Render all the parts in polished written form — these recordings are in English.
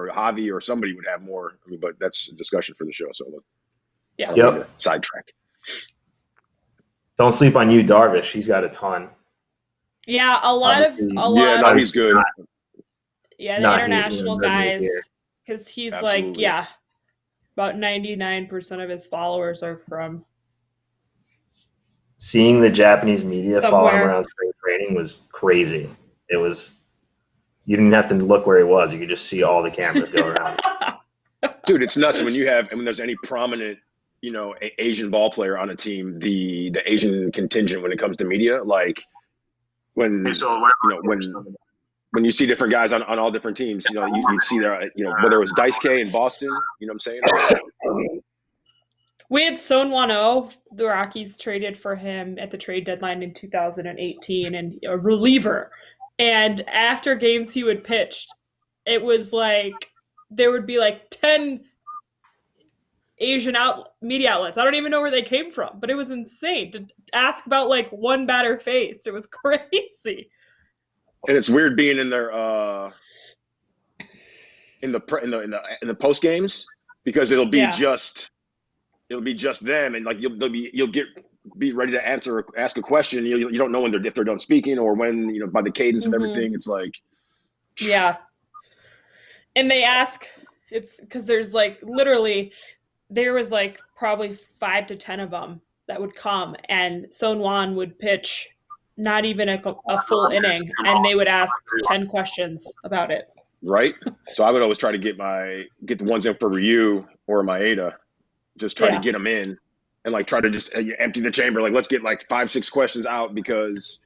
or Javi or somebody would have more. I mean, but that's a discussion for the show. So yeah, I don't mean to sidetrack. Don't sleep on you, Darvish. He's got a ton. Yeah, a lot of he's good. Yeah, the international guys, because he's Absolutely. like, about 99% of his followers are from. Seeing the Japanese media follow him around spring training was crazy. It was, you didn't have to look where he was. You could just see all the cameras go around. Dude, it's nuts when there's any prominent, Asian ball player on a team, the Asian contingent when it comes to media, like when you see different guys on all different teams, you'd see there, whether it was Daisuke in Boston, you know what I'm saying? We had Son Wano. The Rockies traded for him at the trade deadline in 2018, and a reliever. And after games he would pitch, it was like there would be like 10 Asian media outlets. I don't even know where they came from, but it was insane to ask about like one batter faced. It was crazy. And it's weird being in there in the post games, because it'll be just them, and like you'll be ready to ask a question. You don't know if they're done speaking or when, by the cadence of everything. It's like, and they ask, it's because there's like literally there was like probably 5 to 10 of them that would come, and Son Wan would pitch not even a full inning, and they would ask 10 questions about it. Right. So I would always try to get the ones in for Ryu or Maeda, just try to get them in and like try to just empty the chamber. Like, let's get like 5-6 questions out, because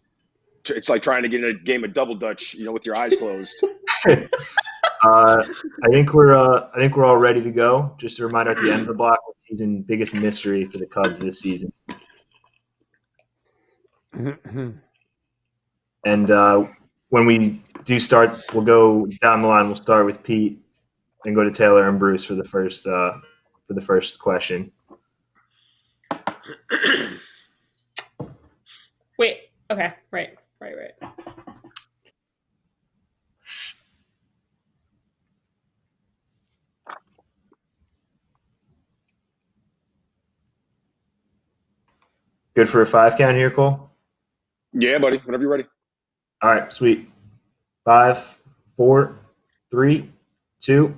it's like trying to get in a game of double dutch, with your eyes closed. I think we're all ready to go. Just a reminder at the end of the block, season biggest mystery for the Cubs this season. And when we do start, we'll go down the line. We'll start with Pete, then go to Taylor and Bruce for the first question. Wait. Okay. Right. Good for a 5 count here, Cole? Yeah, buddy. Whenever you're ready. All right, sweet. 5, 4, 3, 2.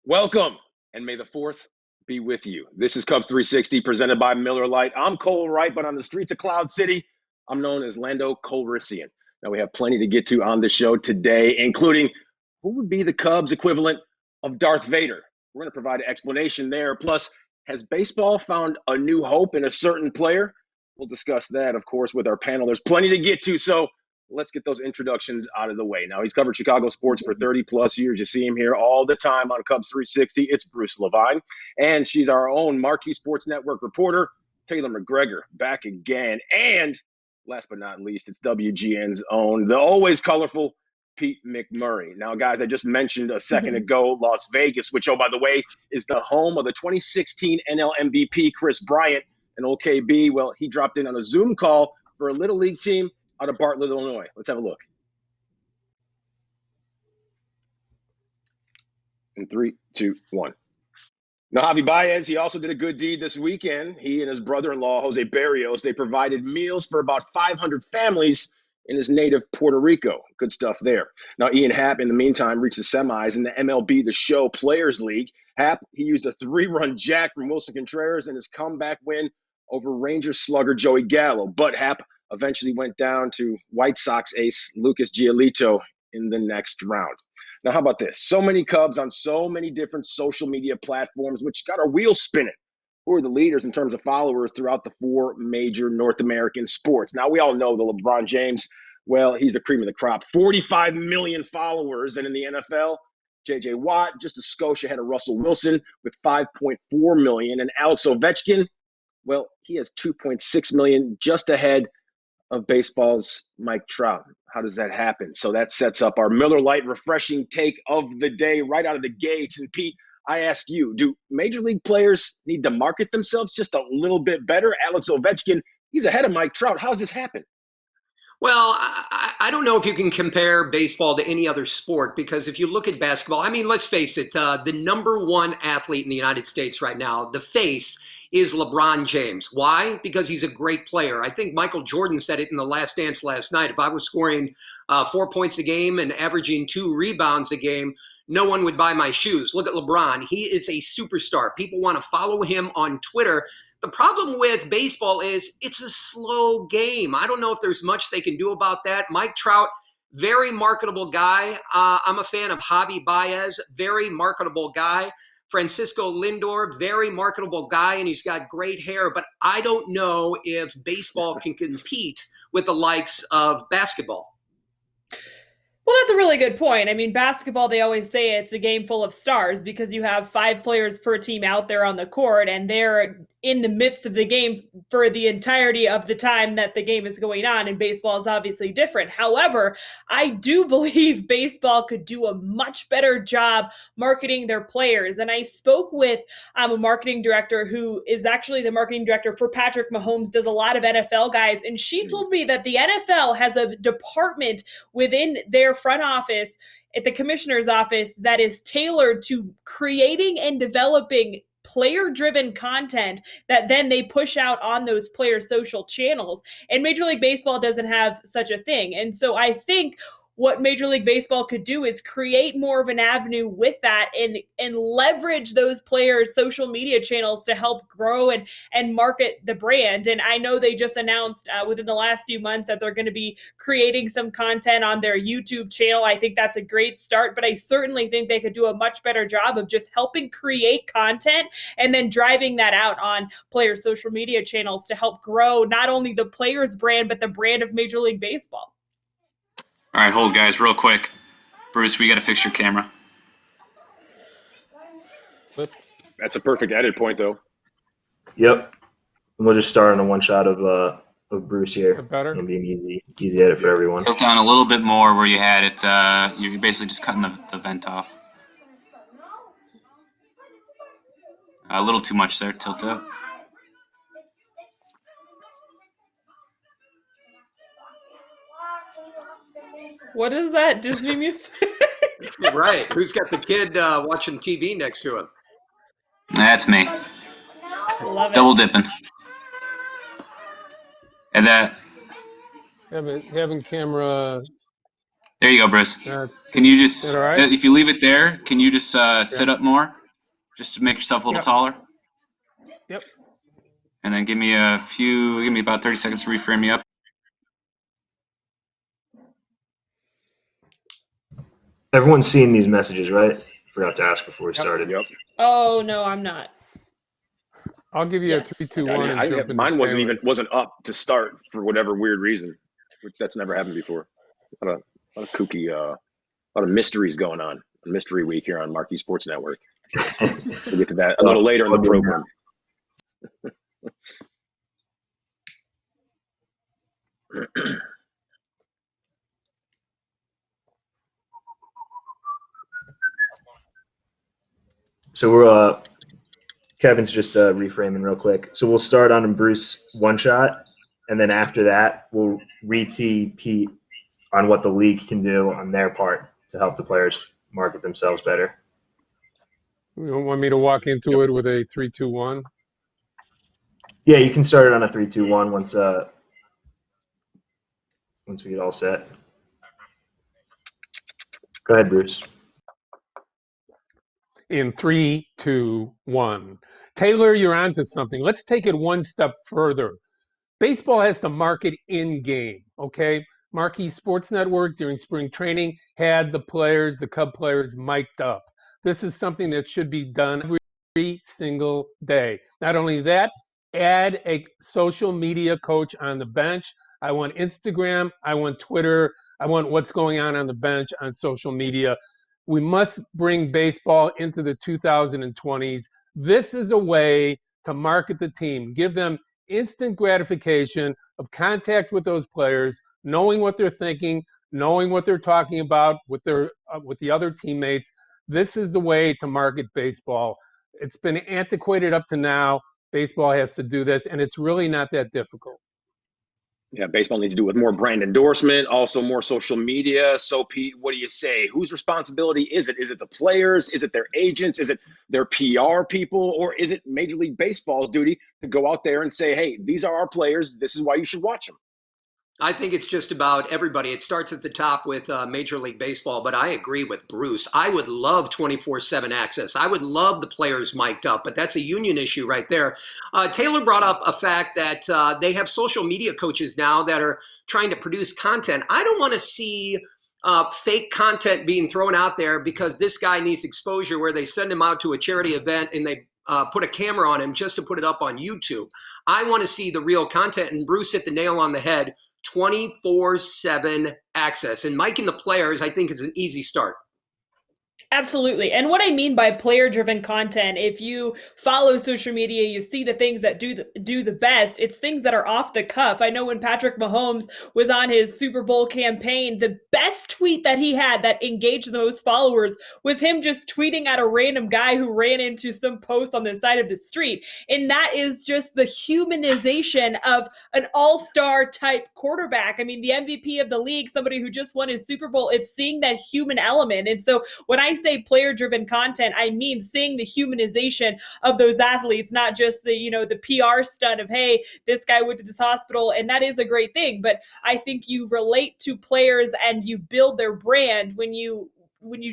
Welcome, and may the 4th be with you. This is Cubs 360 presented by Miller Lite. I'm Cole Wright, but on the streets of Cloud City, I'm known as Lando Calrissian. Now, we have plenty to get to on the show today, including who would be the Cubs equivalent of Darth Vader. We're going to provide an explanation there. Plus, has baseball found a new hope in a certain player? We'll discuss that, of course, with our panel. There's plenty to get to, so let's get those introductions out of the way. Now, he's covered Chicago sports for 30-plus years. You see him here all the time on Cubs 360. It's Bruce Levine, and she's our own Marquee Sports Network reporter, Taylor McGregor, back again. And last but not least, it's WGN's own, the always colorful Pete McMurray. Now, guys, I just mentioned a second ago Las Vegas, which, oh, by the way, is the home of the 2016 NL MVP, Chris Bryant. And old KB, well, he dropped in on a Zoom call for a Little League team out of Bartlett, Illinois. Let's have a look. In 3, 2, 1. Now, Javi Baez, he also did a good deed this weekend. He and his brother-in-law, Jose Barrios, they provided meals for about 500 families in his native Puerto Rico. Good stuff there. Now, Ian Happ, in the meantime, reached the semis in the MLB The Show Players League. Happ, he used a 3-run jack from Wilson Contreras in his comeback win over Rangers slugger Joey Gallo. But Happ eventually went down to White Sox ace Lucas Giolito in the next round. Now, how about this? So many Cubs on so many different social media platforms, which got our wheels spinning. Who are the leaders in terms of followers throughout the 4 major North American sports? Now, we all know the LeBron James, well, he's the cream of the crop. 45 million followers. And in the NFL, J.J. Watt, just a skosh ahead of Russell Wilson with 5.4 million. And Alex Ovechkin, well, he has 2.6 million, just ahead of baseball's Mike Trout. How does that happen? So that sets up our Miller Lite refreshing take of the day right out of the gates. And Pete, I ask you, do major league players need to market themselves just a little bit better? Alex Ovechkin, he's ahead of Mike Trout. How's this happen? Well, I don't know if you can compare baseball to any other sport, because if you look at basketball, I mean, let's face it, the number one athlete in the United States right now, the face, is LeBron James. Why? Because he's a great player. I think Michael Jordan said it in The Last Dance last night. If I was scoring 4 points a game and averaging 2 rebounds a game, no one would buy my shoes. Look at LeBron. He is a superstar. People want to follow him on Twitter. The problem with baseball is it's a slow game. I don't know if there's much they can do about that. Mike Trout, very marketable guy. I'm a fan of Javi Baez, very marketable guy. Francisco Lindor, very marketable guy, and he's got great hair. But I don't know if baseball can compete with the likes of basketball. Well, that's a really good point. I mean, basketball, they always say it's a game full of stars because you have 5 players per team out there on the court, and they're in the midst of the game for the entirety of the time that the game is going on, and baseball is obviously different. However, I do believe baseball could do a much better job marketing their players. And I spoke with a marketing director who is actually the marketing director for Patrick Mahomes, does a lot of NFL guys, and she told me that the NFL has a department within their front office at the commissioner's office that is tailored to creating and developing player-driven content that then they push out on those player social channels. And Major League Baseball doesn't have such a thing. And so I think what Major League Baseball could do is create more of an avenue with that and leverage those players' social media channels to help grow and market the brand. And I know they just announced within the last few months that they're going to be creating some content on their YouTube channel. I think that's a great start, but I certainly think they could do a much better job of just helping create content and then driving that out on player social media channels to help grow not only the player's brand, but the brand of Major League Baseball. All right, hold, guys, real quick. Bruce, we got to fix your camera. That's a perfect edit point, though. Yep. And we'll just start on a one shot of Bruce here. Better. It'll be an easy edit for everyone. Tilt down a little bit more where you had it. You're basically just cutting the vent off. A little too much there. Tilt up. What is that, Disney music? Right. Who's got the kid watching TV next to him? That's me. Love it. Double dipping. And that. Having camera. There you go, Bruce. Can you just, is that all right? if you leave it there, can you just sit up more, just to make yourself a little taller? Yep. And then give me about 30 seconds to reframe me up. Everyone's seen these messages, right? Forgot to ask before we started. Yep. Oh, no, I'm not. I'll give you Yes. a 3, 2, 1. And jump Mine into wasn't up to start for whatever weird reason, which that's never happened before. A lot of kooky, a lot of mysteries going on. Mystery week here on Marquee Sports Network. We'll get to that a little later in the program. So we're Kevin's just reframing real quick. So we'll start on a Bruce one shot, and then after that we'll re-tee Pete on what the league can do on their part to help the players market themselves better. You want me to walk into it with a 3, 2, 1? Yeah, you can start it on a 3, 2, 1 once we get all set. Go ahead, Bruce. In 3, 2, 1. Taylor, you're onto something. Let's take it one step further. Baseball has to market in-game, okay? Marquee Sports Network during spring training had the Cub players mic'd up. This is something that should be done every single day. Not only that, add a social media coach on the bench. I want Instagram, I want Twitter, I want what's going on the bench on social media. We must bring baseball into the 2020s. This is a way to market the team, give them instant gratification of contact with those players, knowing what they're thinking, knowing what they're talking about with the other teammates. This is the way to market baseball. It's been antiquated up to now. Baseball has to do this, and it's really not that difficult. Yeah, baseball needs to do with more brand endorsement, also more social media. So, Pete, what do you say? Whose responsibility is it? Is it the players? Is it their agents? Is it their PR people? Or is it Major League Baseball's duty to go out there and say, hey, these are our players. This is why you should watch them? I think it's just about everybody. It starts at the top with Major League Baseball, but I agree with Bruce. I would love 24/7 access. I would love the players mic'd up, but that's a union issue right there. Taylor brought up a fact that they have social media coaches now that are trying to produce content. I don't want to see fake content being thrown out there because this guy needs exposure, where they send him out to a charity event and they put a camera on him just to put it up on YouTube. I want to see the real content, and Bruce hit the nail on the head. 24/7 access, and miking the players, I think, is an easy start. Absolutely. And what I mean by player-driven content, if you follow social media, you see the things that do the best. It's things that are off the cuff. I know when Patrick Mahomes was on his Super Bowl campaign, the best tweet that he had that engaged the most followers was him just tweeting at a random guy who ran into some post on the side of the street. And that is just the humanization of an all-star type quarterback. I mean, the MVP of the league, somebody who just won his Super Bowl, it's seeing that human element. And so when I say player-driven content, I mean seeing the humanization of those athletes, not just the PR stunt of, hey, this guy went to this hospital, and that is a great thing. But I think you relate to players and you build their brand when you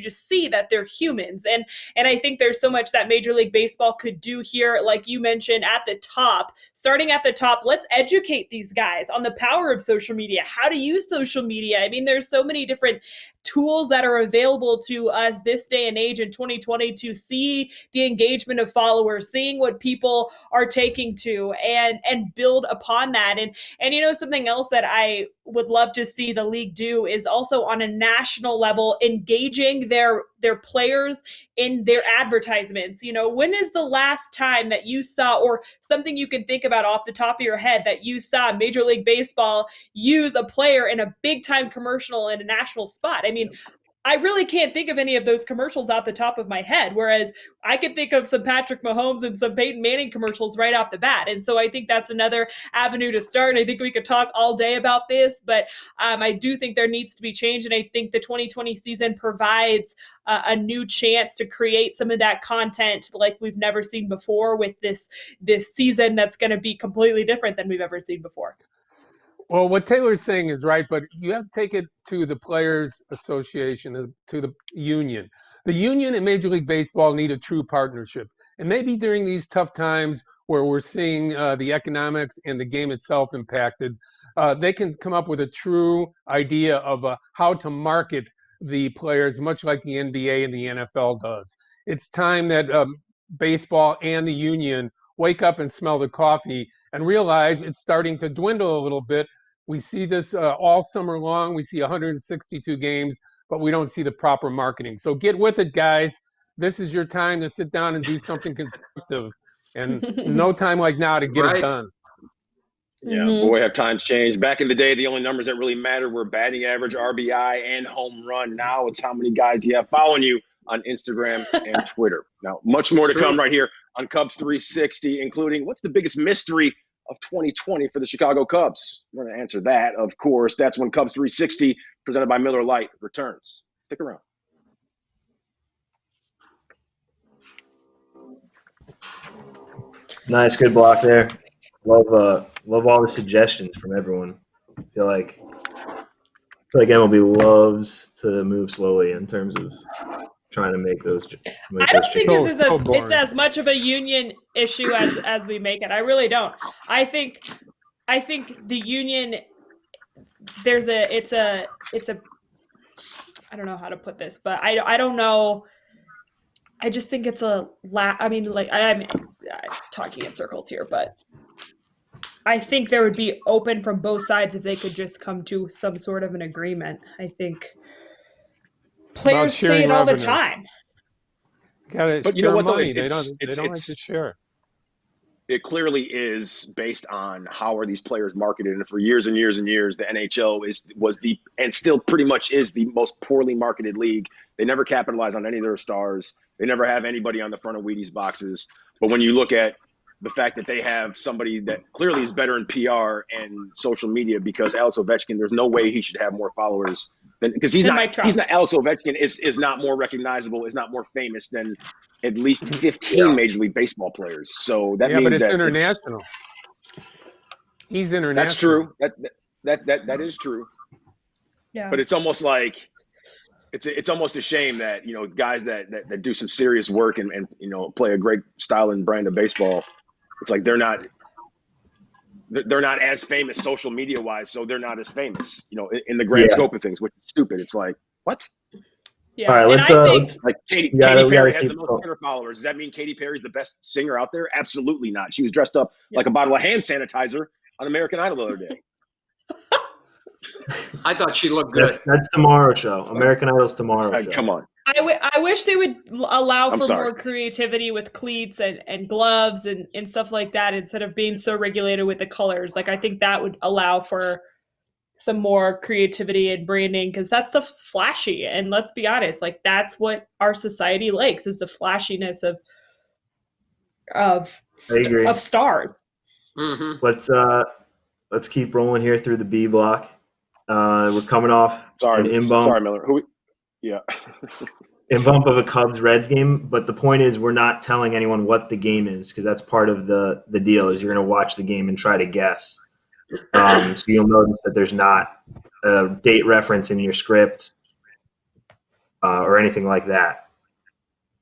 just see that they're humans. And I think there's so much that Major League Baseball could do here, like you mentioned, at the top. Starting at the top, let's educate these guys on the power of social media, how to use social media. I mean, there's so many different tools that are available to us this day and age in 2020 to see the engagement of followers, seeing what people are taking to, and build upon that. And something else that I would love to see the league do is also on a national level engaging their players in their advertisements. When is the last time that you saw, or something you can think about off the top of your head, that you saw Major League Baseball use a player in a big time commercial in a national spot? I mean, I really can't think of any of those commercials off the top of my head, whereas I can think of some Patrick Mahomes and some Peyton Manning commercials right off the bat. And so I think that's another avenue to start. And I think we could talk all day about this, but I do think there needs to be change. And I think the 2020 season provides a new chance to create some of that content like we've never seen before with this season that's going to be completely different than we've ever seen before. Well, what Taylor's saying is right, but you have to take it to the Players Association, to the union. The union and Major League Baseball need a true partnership. And maybe during these tough times where we're seeing the economics and the game itself impacted, they can come up with a true idea of how to market the players, much like the NBA and the NFL does. It's time that baseball and the union wake up and smell the coffee and realize it's starting to dwindle a little bit. We see this all summer long. We see 162 games, but we don't see the proper marketing. So get with it, guys. This is your time to sit down and do something constructive. And no time like now to get it done. Yeah, boy, have times changed. Back in the day, the only numbers that really mattered were batting average, RBI, and home run. Now it's how many guys you have following you on Instagram and Twitter. Now, much more to come right here on Cubs 360, including what's the biggest mystery of 2020 for the Chicago Cubs? We're going to answer that, of course. That's when Cubs 360, presented by Miller Lite, returns. Stick around. Nice, good block there. Love all the suggestions from everyone. I feel like MLB loves to move slowly in terms of trying to make those. I don't think this is it's as much of a union issue as we make it. I really don't. I think the union. It's a. I don't know how to put this, but I don't know. I just think it's I'm talking in circles here, but I think there would be open from both sides if they could just come to some sort of an agreement. I think players say it all the time. But you know what, though? They don't like to share. It clearly is based on how are these players marketed. And for years and years and years, the NHL was and still pretty much is the most poorly marketed league. They never capitalize on any of their stars. They never have anybody on the front of Wheaties boxes. But when you look at the fact that they have somebody that clearly is better in PR and social media, because Alex Ovechkin, there's no way he should have more followers than, because he's not Alex Ovechkin is not more recognizable, is not more famous than at least 15 Major League Baseball players. So that means but it's that international. He's international. That's true. That is true. Yeah. But it's almost like it's almost a shame that, you know, guys that do some serious work and you know, play a great style and brand of baseball, it's like they're not as famous social media wise, so they're not as famous, you know, in the grand scope of things, which is stupid. It's like, what? Yeah. All right, let's like Katy Perry has the most Twitter followers. Does that mean Katy Perry's the best singer out there? Absolutely not. She was dressed up like a bottle of hand sanitizer on American Idol the other day. I thought she looked good. That's tomorrow show. American Idol's tomorrow show. Come on. I wish they would allow for more creativity with cleats and gloves and stuff like that, instead of being so regulated with the colors. Like, I think that would allow for some more creativity and branding, because that stuff's flashy. And let's be honest, like, that's what our society likes, is the flashiness of stars. Mm-hmm. Let's keep rolling here through the B block. We're coming off an in-bump. Sorry, Miller. In-bump of a Cubs-Reds game, but the point is we're not telling anyone what the game is, because that's part of the deal, is you're going to watch the game and try to guess. So you'll notice that there's not a date reference in your script or anything like that.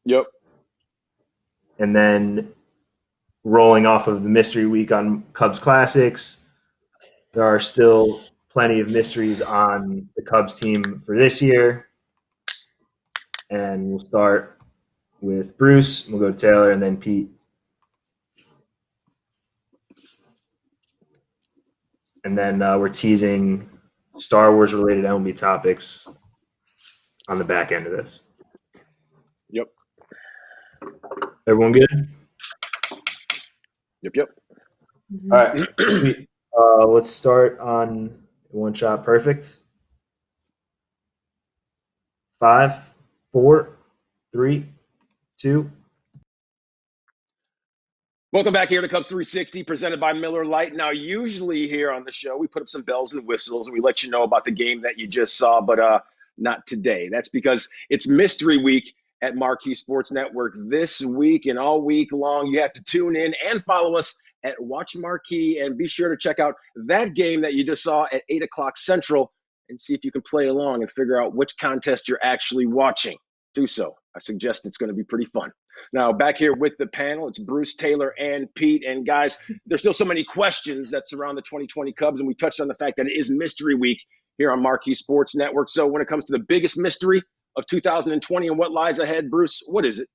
Yep. And then rolling off of the mystery week on Cubs Classics, there are still plenty of mysteries on the Cubs team for this year. And we'll start with Bruce, we'll go to Taylor, and then Pete. And then we're teasing Star Wars-related MLB topics on the back end of this. Yep. Everyone good? Yep. All right. Sweet. Let's start on One Shot Perfect. 5, 4, 3, 2. Welcome back here to Cubs 360, presented by Miller Lite. Now, usually here on the show, we put up some bells and whistles and we let you know about the game that you just saw, but not today. That's because it's Mystery Week at Marquee Sports Network. This week and all week long, you have to tune in and follow us at Watch Marquee, and be sure to check out that game that you just saw at 8 o'clock Central and see if you can play along and figure out which contest you're actually watching. Do so. I suggest it's going to be pretty fun. Now, back here with the panel, it's Bruce, Taylor, and Pete. And guys, there's still so many questions that surround the 2020 Cubs, and we touched on the fact that it is Mystery Week here on Marquee Sports Network. So when it comes to the biggest mystery of 2020 and what lies ahead, Bruce, what is it?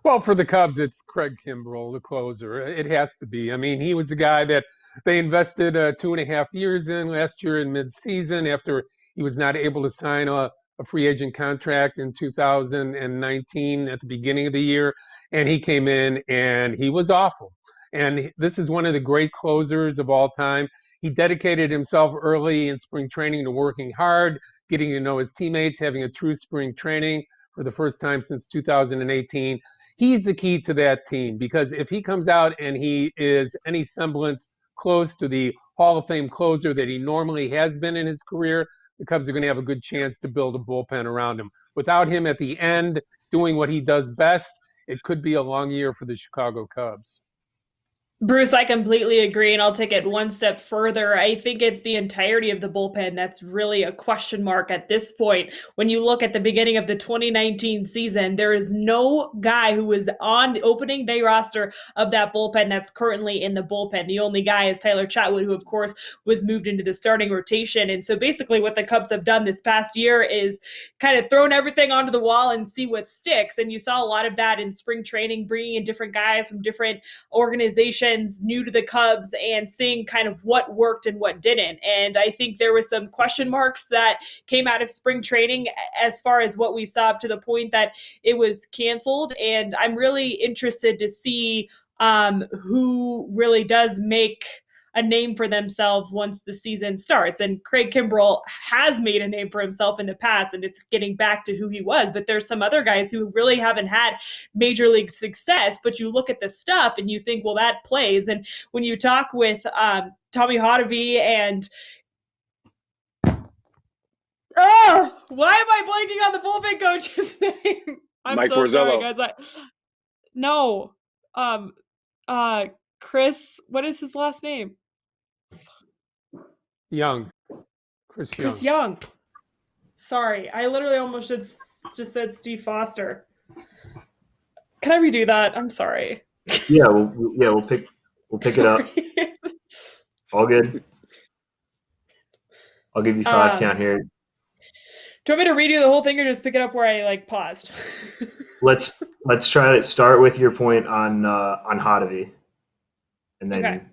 Well, for the Cubs, it's Craig Kimbrell, the closer. It has to be. I mean, he was the guy that they invested 2.5 years in last year in midseason after he was not able to sign a free agent contract in 2019 at the beginning of the year. And he came in and he was awful. And this is one of the great closers of all time. He dedicated himself early in spring training to working hard, getting to know his teammates, having a true spring training for the first time since 2018. He's the key to that team, because if he comes out and he is any semblance close to the Hall of Fame closer that he normally has been in his career, the Cubs are going to have a good chance to build a bullpen around him. Without him at the end doing what he does best, it could be a long year for the Chicago Cubs. Bruce, I completely agree, and I'll take it one step further. I think it's the entirety of the bullpen that's really a question mark at this point. When you look at the beginning of the 2019 season, there is no guy who was on the opening day roster of that bullpen that's currently in the bullpen. The only guy is Tyler Chatwood, who, of course, was moved into the starting rotation. And so basically what the Cubs have done this past year is kind of thrown everything onto the wall and see what sticks. And you saw a lot of that in spring training, bringing in different guys from different organizations new to the Cubs and seeing kind of what worked and what didn't. And I think there was some question marks that came out of spring training as far as what we saw, up to the point that it was canceled. And I'm really interested to see who really does make a name for themselves once the season starts. And Craig Kimbrell has made a name for himself in the past, and it's getting back to who he was. But there's some other guys who really haven't had major league success, but you look at the stuff and you think, well, that plays. And when you talk with Tommy Hotovy and why am I blanking on the bullpen coach's name? I'm Mike so sorry, Borzello. guys. No. Chris, what is his last name? Young. Chris Young. Sorry, I literally almost just said Steve Foster. Can I redo that? I'm sorry. Yeah, we'll pick it up. All good. I'll give you 5 count here. Do you want me to redo the whole thing or just pick it up where I paused? Let's try to start with your point on Hotovy, and then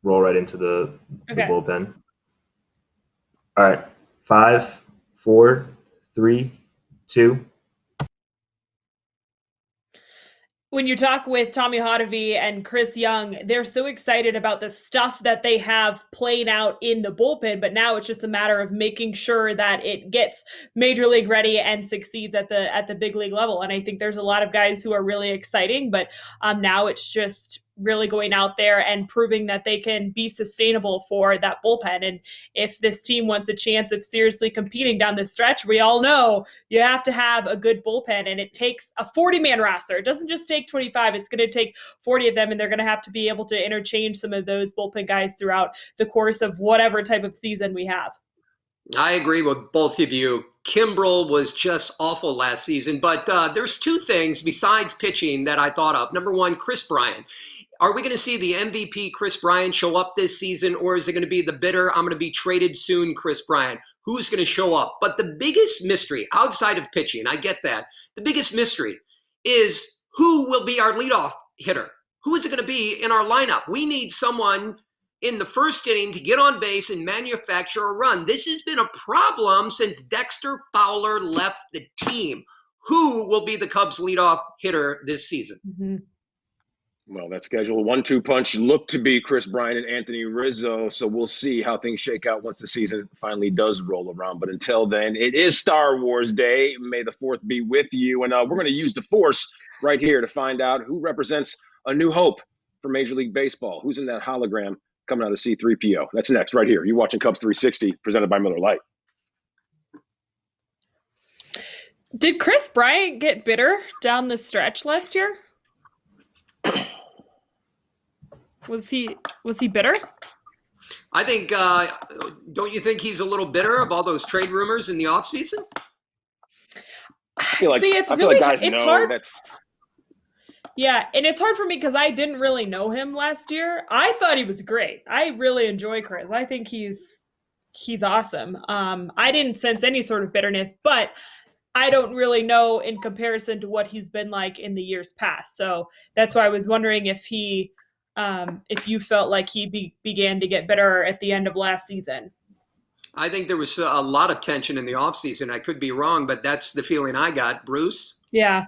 roll right into the bullpen. All right, 5, 4, 3, 2. When you talk with Tommy Hotovy and Chris Young, they're so excited about the stuff that they have playing out in the bullpen, but now it's just a matter of making sure that it gets major league ready and succeeds at the big league level. And I think there's a lot of guys who are really exciting, but now it's just really going out there and proving that they can be sustainable for that bullpen. And if this team wants a chance of seriously competing down the stretch, we all know you have to have a good bullpen, and it takes a 40-man roster. It doesn't just take 25. It's going to take 40 of them, and they're going to have to be able to interchange some of those bullpen guys throughout the course of whatever type of season we have. I agree with both of you. Kimbrell was just awful last season, but there's 2 things besides pitching that I thought of. Number one, Chris Bryant. Are we going to see the MVP Chris Bryant show up this season, or is it going to be the bitter, I'm going to be traded soon Chris Bryant? Who's going to show up? But the biggest mystery outside of pitching, I get that. The biggest mystery is who will be our leadoff hitter? Who is it going to be in our lineup? We need someone in the first inning to get on base and manufacture a run. This has been a problem since Dexter Fowler left the team. Who will be the Cubs leadoff hitter this season? Mm-hmm. Well, that schedule 1-2 punch looked to be Chris Bryant and Anthony Rizzo, so we'll see how things shake out once the season finally does roll around. But until then, it is Star Wars Day. May the 4th be with you, and we're going to use the Force right here to find out who represents a new hope for Major League Baseball. Who's in that hologram coming out of C-3PO? That's next right here. You're watching Cubs 360, presented by Miller Lite. Did Chris Bryant get bitter down the stretch last year? Was he bitter? I think, don't you think he's a little bitter of all those trade rumors in the offseason? It's hard. Yeah, and it's hard for me because I didn't really know him last year. I thought he was great. I really enjoy Chris. I think he's awesome. I didn't sense any sort of bitterness, but I don't really know in comparison to what he's been like in the years past. So that's why I was wondering if you felt like he began to get bitter at the end of last season. I think there was a lot of tension in the offseason. I could be wrong, but that's the feeling I got. Bruce? Yeah.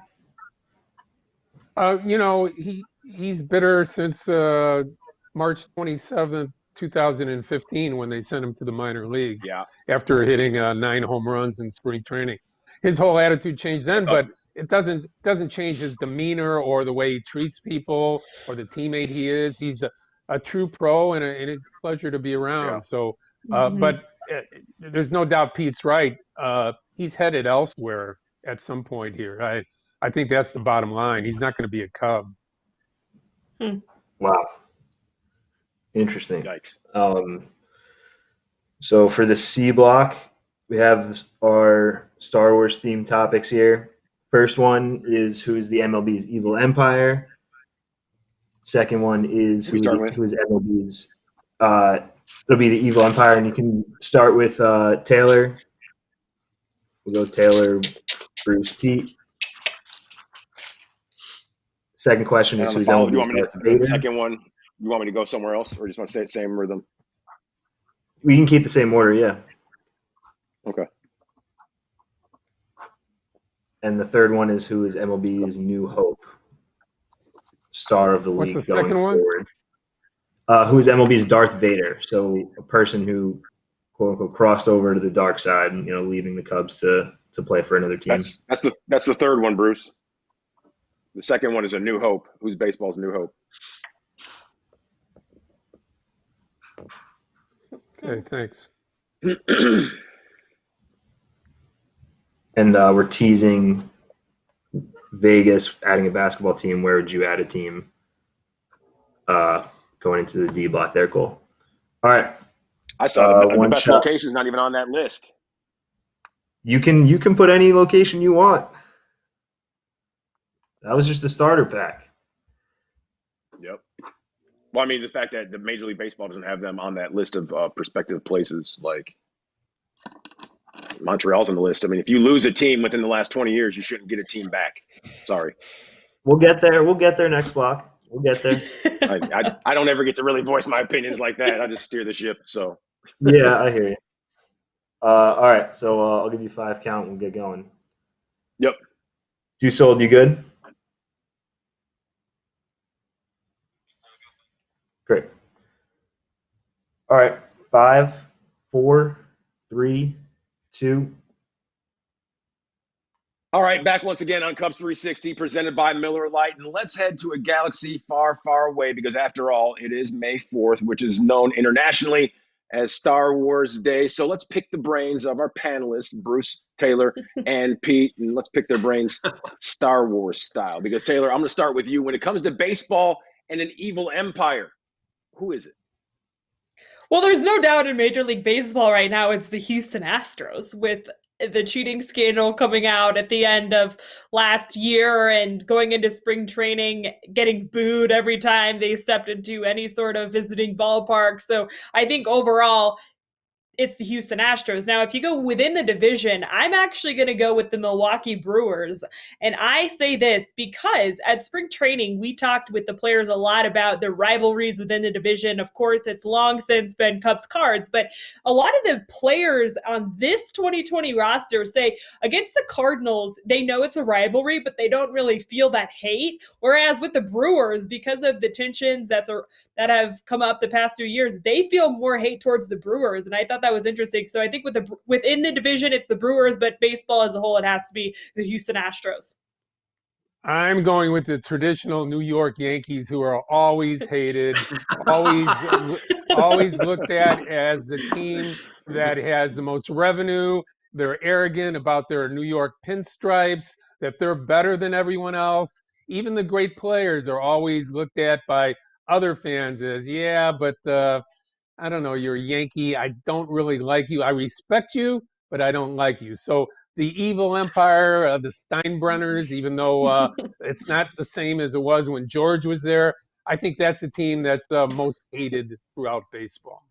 He's bitter since March 27th, 2015, when they sent him to the minor leagues after hitting 9 home runs in spring training. His whole attitude changed then, but it doesn't change his demeanor or the way he treats people or the teammate he is. He's a true pro, and it's a pleasure to be around. Yeah. So, but there's no doubt Pete's right. He's headed elsewhere at some point here. I think that's the bottom line. He's not going to be a Cub. Wow. Interesting. Yikes. So for the C block, we have our Star Wars themed topics here. First one is who is the MLB's evil empire. Second one is who is MLB's. It'll be the evil empire, and you can start with Taylor. We'll go Taylor, Bruce, Pete. Second question is who's MLB's. You want me to, the second one, you want me to go somewhere else, or just want to say the same rhythm? We can keep the same order, yeah. Okay. And the third one is who is MLB's new hope, star of the league. What's the second one? who's MLB's Darth Vader. So a person who, quote unquote, crossed over to the dark side and, leaving the Cubs to play for another team. That's the third one, Bruce. The second one is A New Hope. Who's baseball's New Hope? Okay, thanks. And we're teasing Vegas adding a basketball team. Where would you add a team going into the D block there, Cole? All right. I saw the one best shot. location is not even on that list. You can put any location you want. That was just a starter pack. Yep. Well, I mean, the fact that the Major League Baseball doesn't have them on that list of prospective places, like Montreal's on the list. I mean, if you lose a team within the last 20 years, you shouldn't get a team back. Sorry. We'll get there. We'll get there next block. We'll get there. I don't ever get to really voice my opinions like that. I just steer the ship. So. Yeah, I hear you. All right, so I'll give you 5 count. We'll get going. Yep. Dusold, you good? Great. All right, 5, 4, 3, 2. All right, back once again on Cubs 360, presented by Miller Lite. And let's head to a galaxy far, far away because, after all, it is May 4th, which is known internationally as Star Wars Day. So let's pick the brains of our panelists, Bruce, Taylor, and Pete, and let's pick their brains Star Wars style. Because, Taylor, I'm going to start with you. When it comes to baseball and an evil empire, who is it? Well, there's no doubt in Major League Baseball right now, it's the Houston Astros, with the cheating scandal coming out at the end of last year and going into spring training, getting booed every time they stepped into any sort of visiting ballpark. So I think overall, it's the Houston Astros. Now, if you go within the division, I'm actually going to go with the Milwaukee Brewers. And I say this because at spring training, we talked with the players a lot about the rivalries within the division. Of course, it's long since been Cubs Cards, but a lot of the players on this 2020 roster say against the Cardinals, they know it's a rivalry, but they don't really feel that hate. Whereas with the Brewers, because of the tensions that have come up the past few years, they feel more hate towards the Brewers. And I thought that was interesting. So I think within the division, it's the Brewers, but baseball as a whole, it has to be the Houston Astros. I'm going with the traditional New York Yankees, who are always hated, always looked at as the team that has the most revenue. They're arrogant about their New York pinstripes, that they're better than everyone else. Even the great players are always looked at by other fans as, yeah, but I don't know, you're a Yankee. I don't really like you. I respect you, but I don't like you. So the evil empire, the Steinbrenners, even though it's not the same as it was when George was there, I think that's the team that's most hated throughout baseball.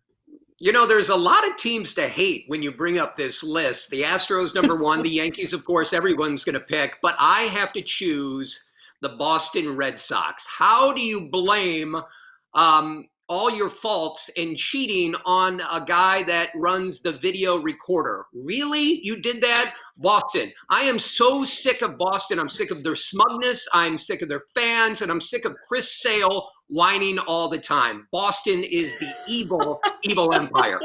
There's a lot of teams to hate when you bring up this list. The Astros, number one, the Yankees, of course, everyone's going to pick, but I have to choose the Boston Red Sox. How do you blame all your faults and cheating on a guy that runs the video recorder? Really? You did that? Boston. I am so sick of Boston. I'm sick of their smugness. I'm sick of their fans. And I'm sick of Chris Sale whining all the time. Boston is the evil, evil empire.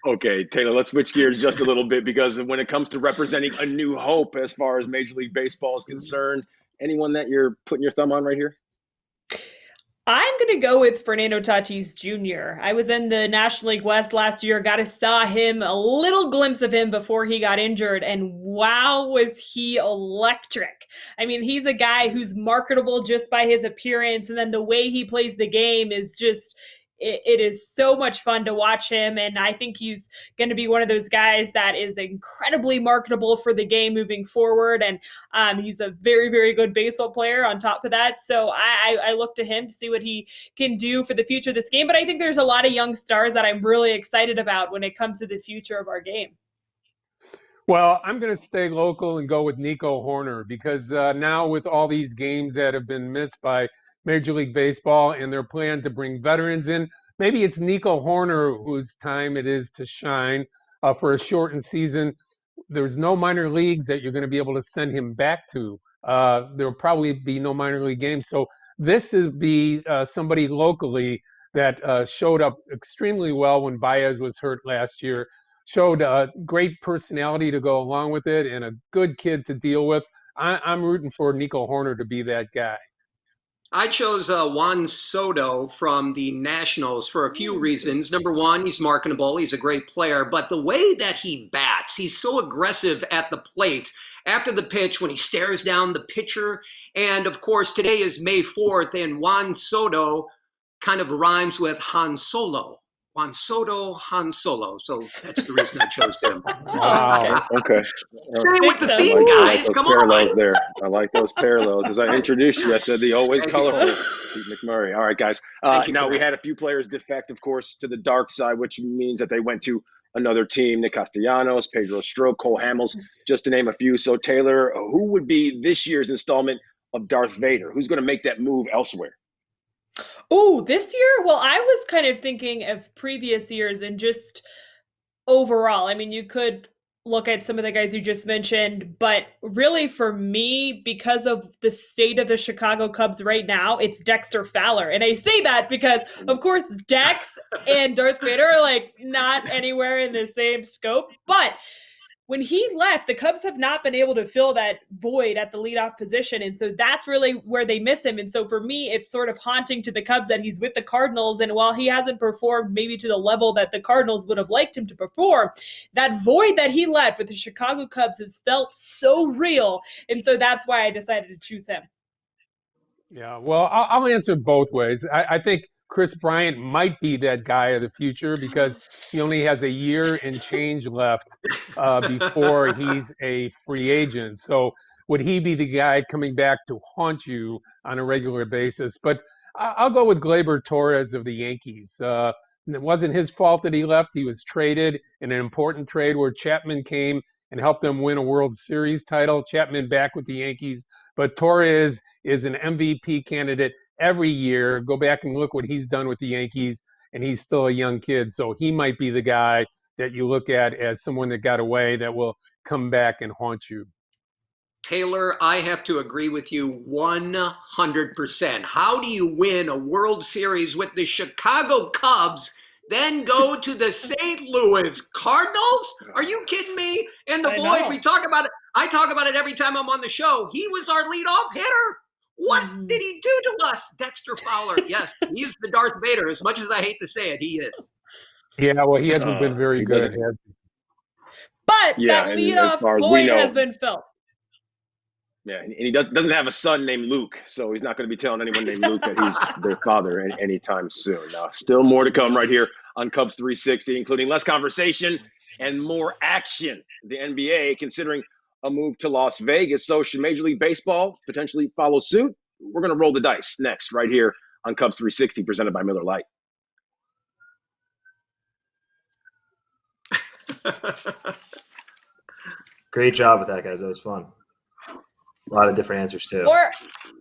Okay, Taylor, let's switch gears just a little bit because when it comes to representing a new hope as far as Major League Baseball is concerned, anyone that you're putting your thumb on right here? I'm going to go with Fernando Tatis Jr. I was in the National League West last year, got to saw him, a little glimpse of him before he got injured, and wow, was he electric. I mean, he's a guy who's marketable just by his appearance, and then the way he plays the game is just... It is so much fun to watch him, and I think he's going to be one of those guys that is incredibly marketable for the game moving forward, and he's a very, very good baseball player on top of that, so I look to him to see what he can do for the future of this game, but I think there's a lot of young stars that I'm really excited about when it comes to the future of our game. Well, I'm going to stay local and go with Nico Horner because now with all these games that have been missed by Major League Baseball and their plan to bring veterans in, maybe it's Nico Horner whose time it is to shine for a shortened season. there's no minor leagues that you're going to be able to send him back to. There'll probably be no minor league games. So this is be somebody locally that showed up extremely well when Baez was hurt last year, showed a great personality to go along with it, and a good kid to deal with. I'm rooting for Nico Horner to be that guy. I chose Juan Soto from the Nationals for a few reasons. Number one, he's marketable. He's a great player. But the way that he bats, he's so aggressive at the plate after the pitch when he stares down the pitcher. And, of course, today is May 4th, and Juan Soto kind of rhymes with Han Solo. Juan Soto, Han Solo. So that's the reason I chose him. Wow. Okay. Stay with the I theme, like guys. those Come parallels on. there. I like those parallels. As I introduced you, I said the always Thank you. colorful Pete McMurray. All right, guys. Thank you Now, for we that. had a few players defect, of course, to the dark side, which means that they went to another team. Nick Castellanos, Pedro Strop, Cole Hamels, just to name a few. So, Taylor, who would be this year's installment of Darth Vader? Who's going to make that move elsewhere? Oh, this year? Well, I was kind of thinking of previous years and just overall. I mean, you could look at some of the guys you just mentioned, but really for me, because of the state of the Chicago Cubs right now, it's Dexter Fowler. And I say that because, of course, Dex and Darth Vader are like not anywhere in the same scope, but when he left, the Cubs have not been able to fill that void at the leadoff position. And so that's really where they miss him. And so for me, it's sort of haunting to the Cubs that he's with the Cardinals. And while he hasn't performed maybe to the level that the Cardinals would have liked him to perform, that void that he left with the Chicago Cubs has felt so real. And so that's why I decided to choose him. Yeah, well, I'll answer both ways. I think Chris Bryant might be that guy of the future because he only has a year and change left before he's a free agent. So would he be the guy coming back to haunt you on a regular basis? But I'll go with Gleyber Torres of the Yankees. It wasn't his fault that he left. He was traded in an important trade where Chapman came and helped them win a World Series title. Chapman back with the Yankees. But Torres is an MVP candidate every year. Go back and look what he's done with the Yankees, and he's still a young kid. So he might be the guy that you look at as someone that got away that will come back and haunt you. Taylor, I have to agree with you 100%. How do you win a World Series with the Chicago Cubs, then go to the St. Louis Cardinals? Are you kidding me? And the void, we talk about it. I talk about it every time I'm on the show. He was our leadoff hitter. What did he do to us? Dexter Fowler. Yes, he's the Darth Vader. As much as I hate to say it, he is. Yeah, well, he hasn't been very good. But Yeah, that and leadoff as far as we void know, has been filled. Yeah, and he doesn't have a son named Luke, so he's not going to be telling anyone named Luke that he's their father anytime soon. Still more to come right here on Cubs 360, including less conversation and more action. The NBA considering a move to Las Vegas, so should Major League Baseball potentially follow suit? We're going to roll the dice next right here on Cubs 360, presented by Miller Lite. Great job with that, guys. That was fun. A lot of different answers too. Or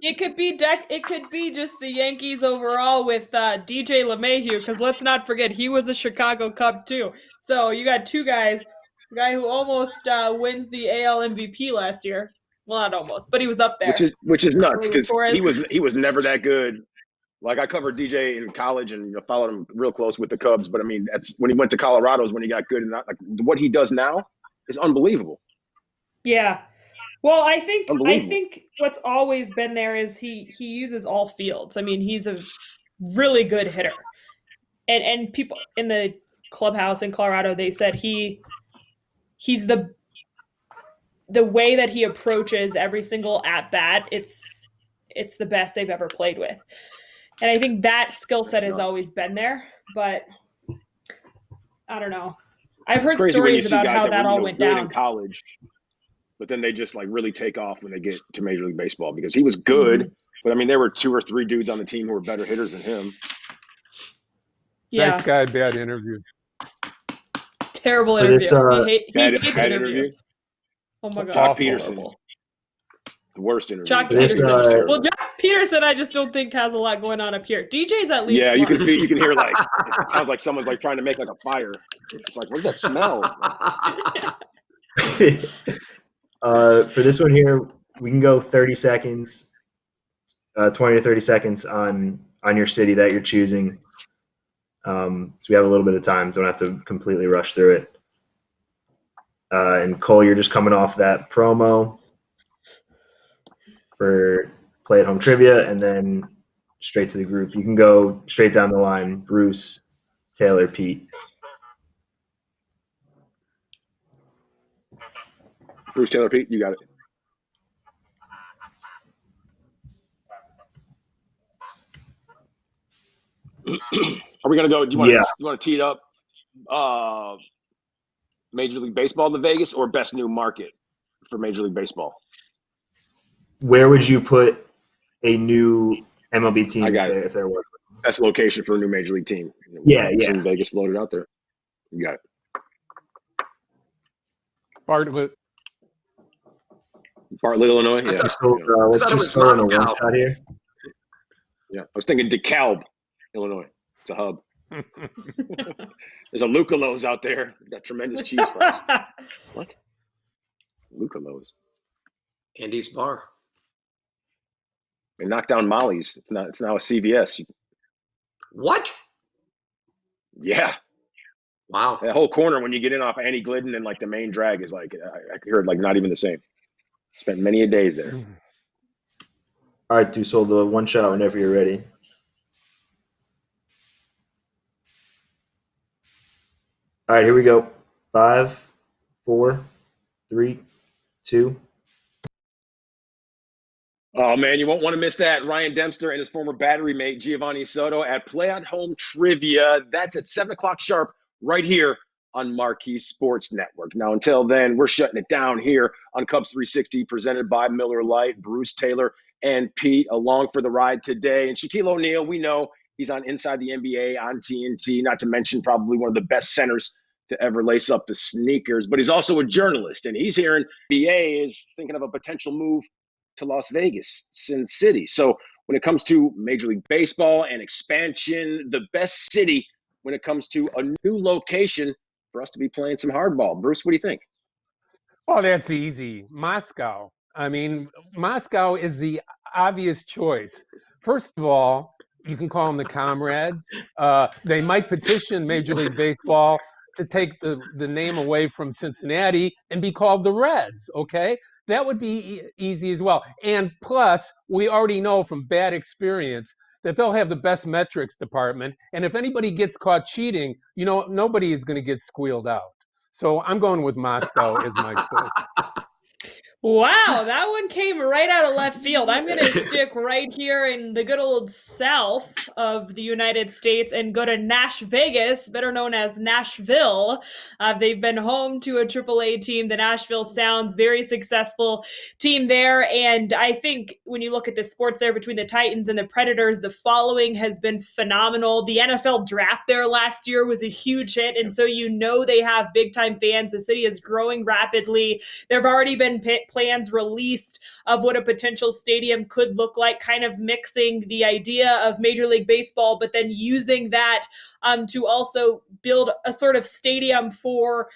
it could be it could be just the Yankees overall with DJ LeMahieu, because let's not forget he was a Chicago Cub too. So you got two guys, the guy who almost wins the AL MVP last year. Well, not almost, but he was up there. Which is nuts because he was never that good. Like I covered DJ in college and followed him real close with the Cubs, but I mean that's when he went to Colorado is when he got good, and like what he does now is unbelievable. Yeah. Well, I think what's always been there is he uses all fields. I mean, he's a really good hitter. And people in the clubhouse in Colorado, they said he's the way that he approaches every single at bat, it's the best they've ever played with. And I think that skill set has always been there, but I don't know. I've heard stories about how that all went down in college. But then they just like really take off when they get to Major League Baseball because he was good. But I mean, there were 2 or 3 dudes on the team who were better hitters than him. Yeah. Nice guy, bad interview. Terrible interview. He hates bad interview. Oh my God. Jock Peterson. The worst interview. Jock Peterson. Well, Jock Peterson, I just don't think has a lot going on up here. DJ's at least. Yeah, you can hear like it sounds like someone's like trying to make like a fire. It's like, what does that smell? For this one here, we can go 30 seconds, 20 to 30 seconds on your city that you're choosing. So we have a little bit of time. Don't have to completely rush through it. And Cole, you're just coming off that promo for Play at Home Trivia, and then straight to the group. You can go straight down the line. Bruce, Taylor, Pete. Bruce, Taylor, Pete, you got it. Are we gonna go? Do you want to tee it up? Major League Baseball to Vegas or best new market for Major League Baseball? Where would you put a new MLB team if there were? Best location for a new Major League team. Yeah. In Vegas floated out there. You got it. Bartlett, Illinois. Yeah. Let's just start on a one shot here. Yeah, I was thinking DeKalb, Illinois. It's a hub. There's a Lucalos out there. Got tremendous cheese fries. What? Lucalos. Andy's Bar. They knocked down Molly's. It's now a CVS. What? Yeah. Wow. That whole corner when you get in off Annie Glidden and like the main drag is like I heard like not even the same. Spent many a days there. All right, Dusold, the one shot whenever you're ready. All right, here we go. 5, 4, 3, 2. Oh, man, you won't want to miss that. Ryan Dempster and his former battery mate, Giovanni Soto, at Play at Home Trivia. That's at 7 o'clock sharp right here on Marquee Sports Network. Now, until then, we're shutting it down here on Cubs 360, presented by Miller Lite. Bruce, Taylor, and Pete along for the ride today. And Shaquille O'Neal, we know he's on Inside the NBA on TNT, not to mention probably one of the best centers to ever lace up the sneakers. But he's also a journalist, and he's hearing NBA is thinking of a potential move to Las Vegas, Sin City. So when it comes to Major League Baseball and expansion, the best city when it comes to a new location for us to be playing some hardball. Bruce, what do you think? Well, that's easy. Moscow. I mean, Moscow is the obvious choice. First of all, you can call them the comrades. They might petition Major League Baseball to take the name away from Cincinnati and be called the Reds, okay? That would be easy as well. And plus, we already know from bad experience that they'll have the best metrics department. And if anybody gets caught cheating, nobody is going to get squealed out. So I'm going with Moscow as my choice. Wow, that one came right out of left field. I'm going to stick right here in the good old south of the United States and go to Nash Vegas, better known as Nashville. They've been home to a AAA team, the Nashville Sounds, very successful team there. And I think when you look at the sports there between the Titans and the Predators, the following has been phenomenal. The NFL draft there last year was a huge hit. And so they have big-time fans. The city is growing rapidly. There have already been plans released of what a potential stadium could look like, kind of mixing the idea of Major League Baseball, but then using that to also build a sort of stadium for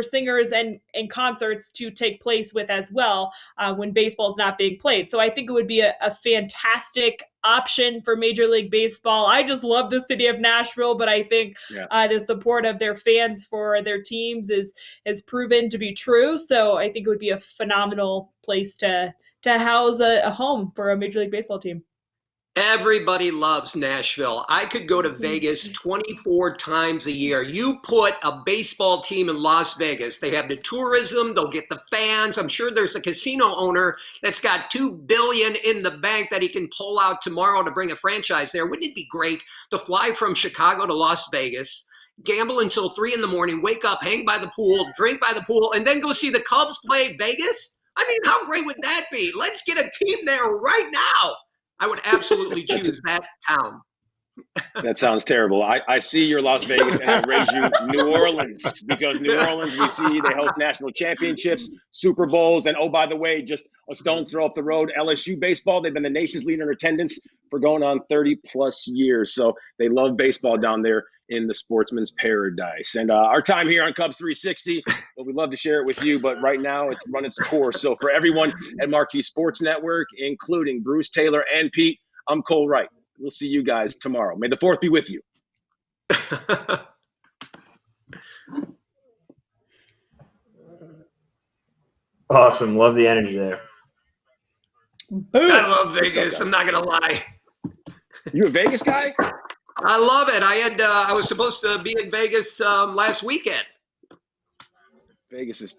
singers and concerts to take place with as well when baseball's not being played. So I think it would be a fantastic option for Major League Baseball. I just love the city of Nashville, but I think the support of their fans for their teams is proven to be true. So I think it would be a phenomenal place to house a home for a Major League Baseball team. Everybody loves Nashville. I could go to Vegas 24 times a year. You put a baseball team in Las Vegas, they have the tourism, they'll get the fans. I'm sure there's a casino owner that's got $2 billion in the bank that he can pull out tomorrow to bring a franchise there. Wouldn't it be great to fly from Chicago to Las Vegas, gamble until 3 a.m, wake up, hang by the pool, drink by the pool, and then go see the Cubs play Vegas? I mean, how great would that be? Let's get a team there right now. I would absolutely choose that town. That sounds terrible. I see your Las Vegas and I raise you New Orleans, because New Orleans, we see they host national championships, Super Bowls, and oh, by the way, just a stone's throw up the road, LSU baseball. They've been the nation's leader in attendance for going on 30 plus years. So they love baseball down there in the sportsman's paradise. And our time here on Cubs 360, well, we'd love to share it with you, but right now it's run its course. So for everyone at Marquee Sports Network, including Bruce, Taylor, and Pete, I'm Cole Wright. We'll see you guys tomorrow. May the 4th be with you. Awesome. Love the energy there. Boom. I love Vegas. I'm not going to lie. You a Vegas guy? I love it. I was supposed to be in Vegas last weekend. Vegas is